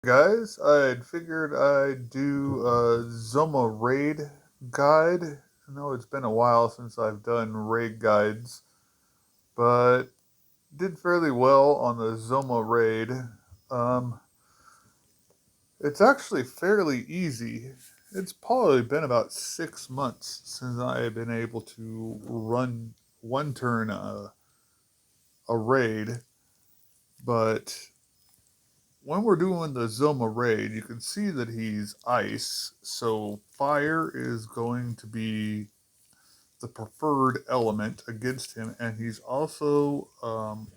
Guys, I'd figured I'd do a Zoma Raid guide. I know it's been a while since I've done raid guides, but did fairly well on the Zoma Raid. Um, it's actually fairly easy. It's probably been about 6 months since I have been able to run one turn a raid, but when we're doing the Zoma raid, you can see that he's ice, so fire is going to be the preferred element against him, and he's also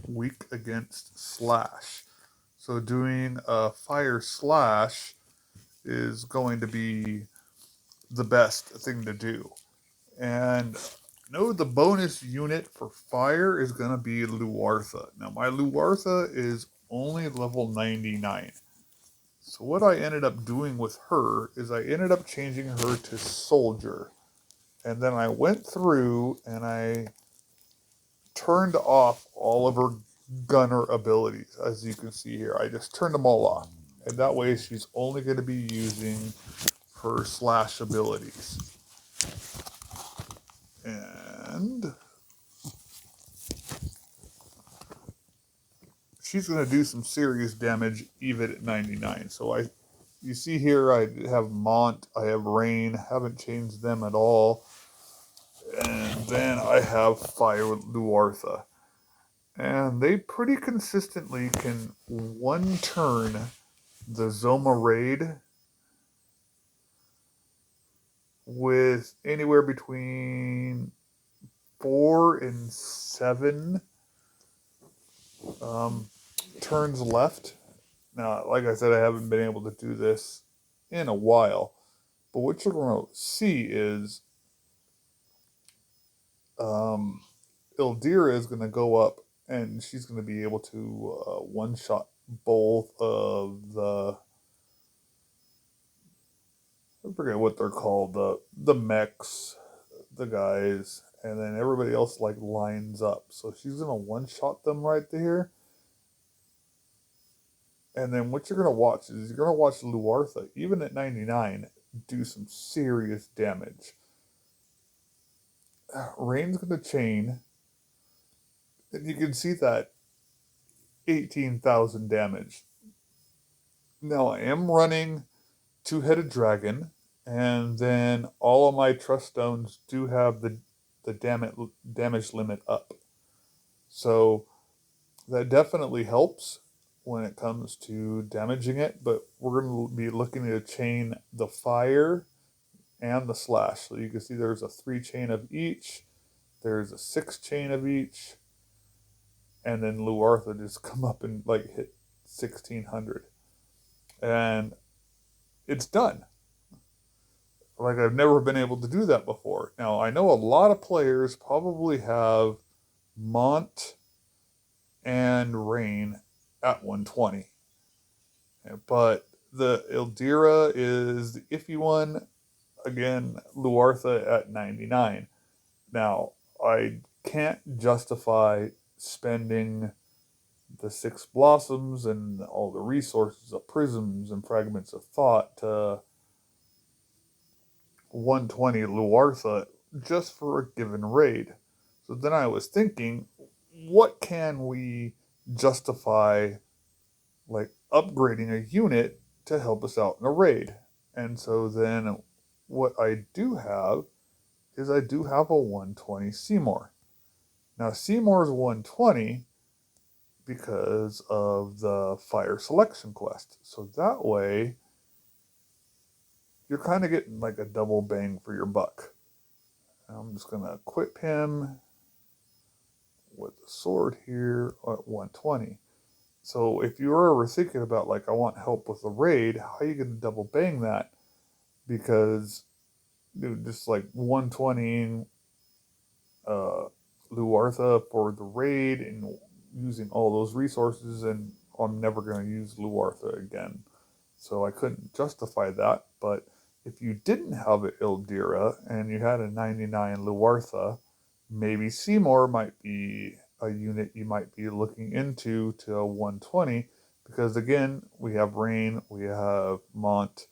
weak against slash. So doing a fire slash is going to be the best thing to do. And no, the bonus unit for fire is going to be Luartha. Now, my Luartha is only level 99. So what I ended up doing with her is I ended up changing her to soldier. And then I went through and I turned off all of her gunner abilities. As you can see here, I just turned them all off. And that way she's only going to be using her slash abilities. And she's going to do some serious damage even at 99. So you see here I have Mont, I have Rain, haven't changed them at all. And then I have Fire Luartha. And they pretty consistently can one turn the Zoma Raid with anywhere between 4 and 7 um, turns left. Now, like I said, I haven't been able to do this in a while. But what you're going to see is um, Ildira is going to go up and she's going to be able to one shot both of I forget what they're called, the mechs, the guys, and then everybody else like lines up. So she's going to one shot them right there. And then what you're going to watch is you're going to watch Luartha, even at 99, do some serious damage. Rain's going to chain, and you can see that 18,000 damage. Now I am running two-headed dragon, and then all of my trust stones do have the damage limit up. So that definitely helps when it comes to damaging it, but we're going to be looking to chain the fire and the slash. So you can see there's a 3 chain of each, there's a 6 chain of each, and then Luartha just come up and like hit 1600. And it's done. Like I've never been able to do that before. Now I know a lot of players probably have Mont and Rain at 120, but the Ildira is the iffy one. Again, Luartha at 99. Now I can't justify spending the 6 blossoms and all the resources of prisms and fragments of thought to 120 Luartha just for a given raid. So then I was thinking, what can we justify like upgrading a unit to help us out in a raid? And so then what I do have is I do have a 120 Seymour. Now Seymour's 120 because of the fire selection quest. So that way you're kind of getting like a double bang for your buck. I'm just going to equip him with the sword here at 120. So if you're ever thinking about like I want help with the raid, how are you going to double bang that? Because dude, just like 120 uh, Luartha for the raid and using all those resources, and I'm never going to use Luartha again. So I couldn't justify that. But if you didn't have an Ildira and you had a 99 Luartha, maybe Seymour might be a unit you might be looking into to a 120 Because again, we have Rain, we have Mont,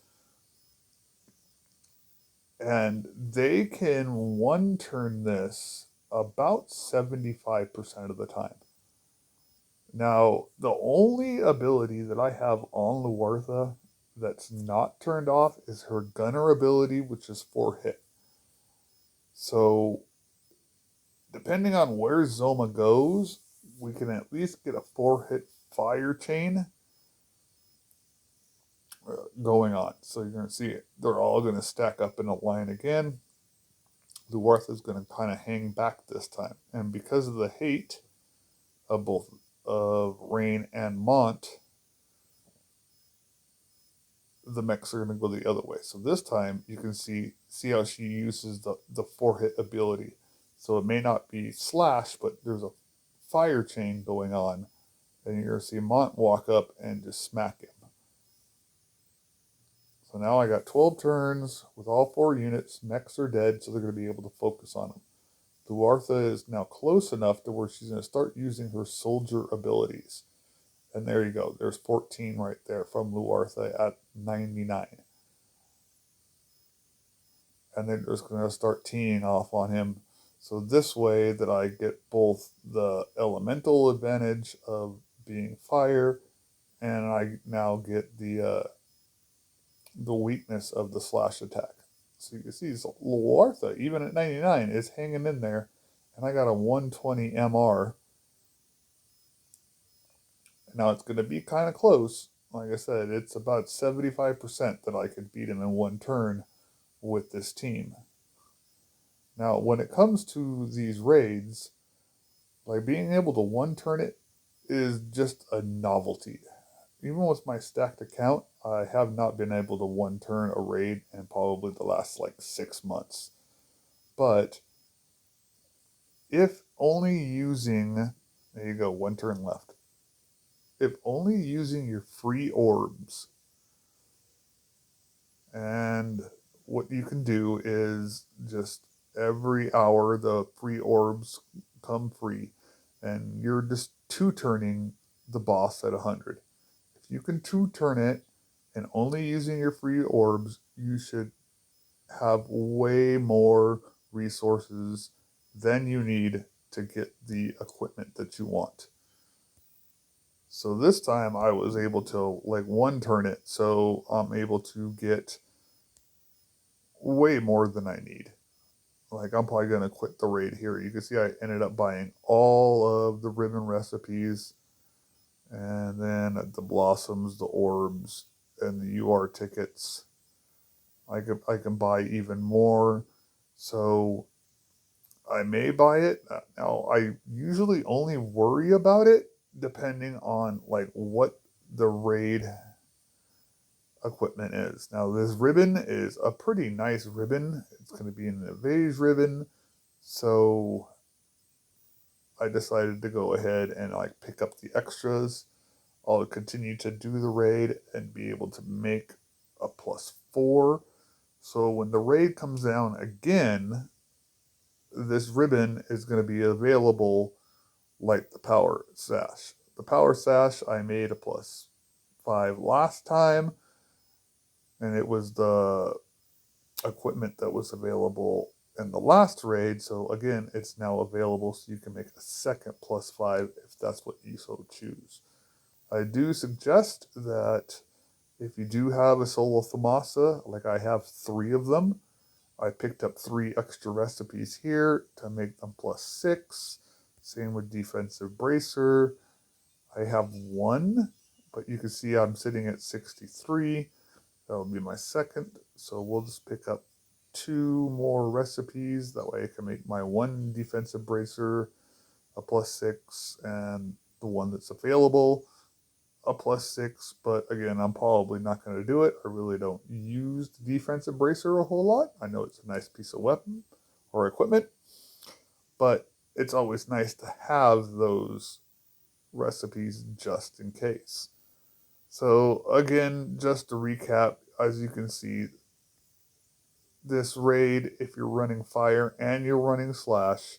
and they can one turn this about 75% of the time. Now, the only ability that I have on Luartha that's not turned off is her gunner ability, which is 4 hit. So, depending on where Zoma goes, we can at least get a 4 hit fire chain going on. So, you're going to see it. They're all going to stack up in a line again. Luartha is going to kind of hang back this time. And because of the hate of both of Rain and Mont, the mechs are going to go the other way. So this time you can see how she uses the 4 hit ability. So it may not be slash, but there's a fire chain going on. And you're going to see Mont walk up and just smack him. So now I got 12 turns with all 4 units. Mechs are dead, so they're going to be able to focus on them. Luartha is now close enough to where she's going to start using her soldier abilities. And there you go. There's 14 right there from Luartha at 99. And they're just going to start teeing off on him. So this way that I get both the elemental advantage of being fire, and I now get the weakness of the slash attack. So you can see Luartha, even at 99, is hanging in there. And I got a 120 MR. Now it's going to be kind of close. Like I said, it's about 75% that I could beat him in one turn with this team. Now, when it comes to these raids, like being able to one turn it is just a novelty. Even with my stacked account, I have not been able to one turn a raid in probably the last like 6 months. But if only using, there you go, one turn left. If only using your free orbs, and what you can do is just every hour the free orbs come free, and you're just two turning the boss at 100. If you can two turn it and only using your free orbs, you should have way more resources than you need to get the equipment that you want. So this time I was able to like one turn it, so I'm able to get way more than I need. Like I'm probably gonna quit the raid here. You can see I ended up buying all of the ribbon recipes, and then the blossoms, the orbs, and the UR tickets. I can buy even more, so I may buy it. Now I usually only worry about it depending on like what the raid equipment is. Now this ribbon is a pretty nice ribbon. It's going to be an Evade ribbon, so I decided to go ahead and like pick up the extras. I'll continue to do the raid and be able to make a +4. So when the raid comes down again, this ribbon is going to be available like the power sash. The power sash I made a +5 last time, and it was the equipment that was available in the last raid. So again, it's now available, so you can make a second +5 if that's what you so choose. I do suggest that if you do have a solo Thamasa, like I have 3 of them, I picked up 3 extra recipes here to make them +6. Same with defensive bracer. I have 1, but you can see I'm sitting at 63. That will be my second. So we'll just pick up 2 more recipes. That way I can make my 1 defensive bracer a +6, and the one that's available a +6. But again, I'm probably not going to do it. I really don't use the defensive bracer a whole lot. I know it's a nice piece of weapon or equipment, but it's always nice to have those recipes just in case. So again, just to recap, as you can see, this raid, if you're running fire and you're running slash,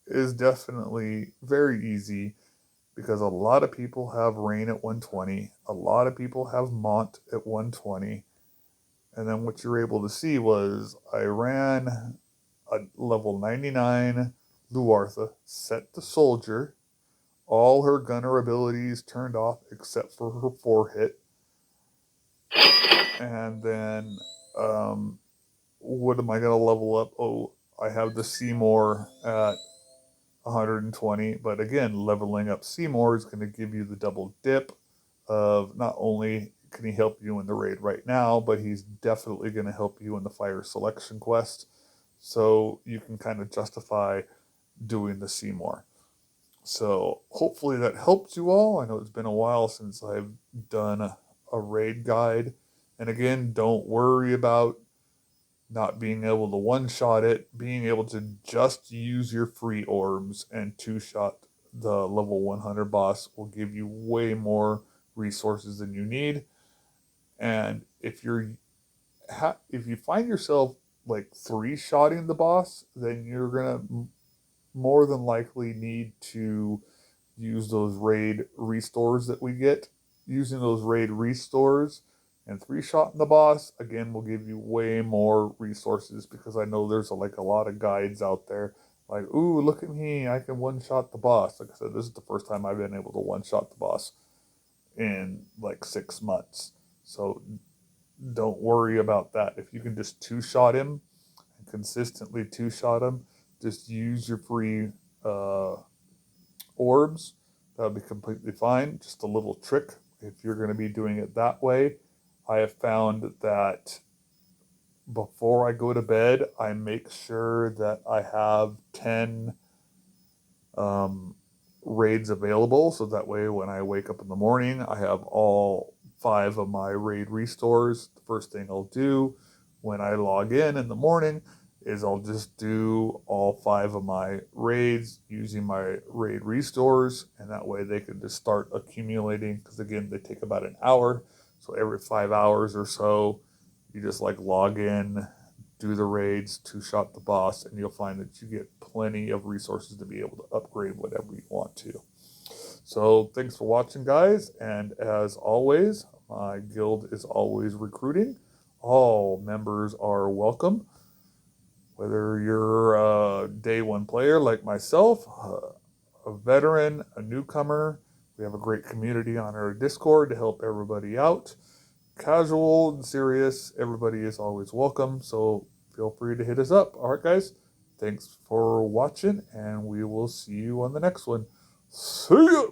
is definitely very easy. because a lot of people have Rain at 120, a lot of people have Mont at 120, and then what you're able to see was I ran a level 99 Luartha, set to Soldier, all her gunner abilities turned off except for her 4-hit, and then what am I going to level up? Oh, I have the Seymour at 120, but again, leveling up Seymour is going to give you the double dip of not only can he help you in the raid right now, but he's definitely going to help you in the fire selection quest. So you can kind of justify doing the Seymour. So hopefully that helps you all. I know it's been a while since I've done a raid guide. And again, don't worry about not being able to one-shot it, being able to just use your free orbs and two-shot the level 100 boss will give you way more resources than you need. And if if you find yourself like three-shotting the boss, then you're gonna more than likely need to use those raid restores that we get. Using those raid restores and three-shot in the boss again will give you way more resources, because I know there's like a lot of guides out there like, ooh, look at me, I can one-shot the boss. Like I said, this is the first time I've been able to one-shot the boss in like 6 months. So don't worry about that. If you can just two-shot him and consistently two-shot him, just use your free orbs. That would be completely fine. Just a little trick if you're going to be doing it that way. I have found that before I go to bed, I make sure that I have 10 raids available. So that way, when I wake up in the morning, I have all 5 of my raid restores. The first thing I'll do when I log in the morning is I'll just do all 5 of my raids using my raid restores, and that way they can just start accumulating, because again, they take about an hour. So every 5 hours or so, you just like log in, do the raids, two-shot the boss, and you'll find that you get plenty of resources to be able to upgrade whatever you want to. So thanks for watching, guys, and as always, my guild is always recruiting. All members are welcome. Whether you're a day one player like myself, a veteran, a newcomer, we have a great community on our Discord to help everybody out. Casual and serious, everybody is always welcome, so feel free to hit us up. All right, guys, thanks for watching, and we will see you on the next one. See ya!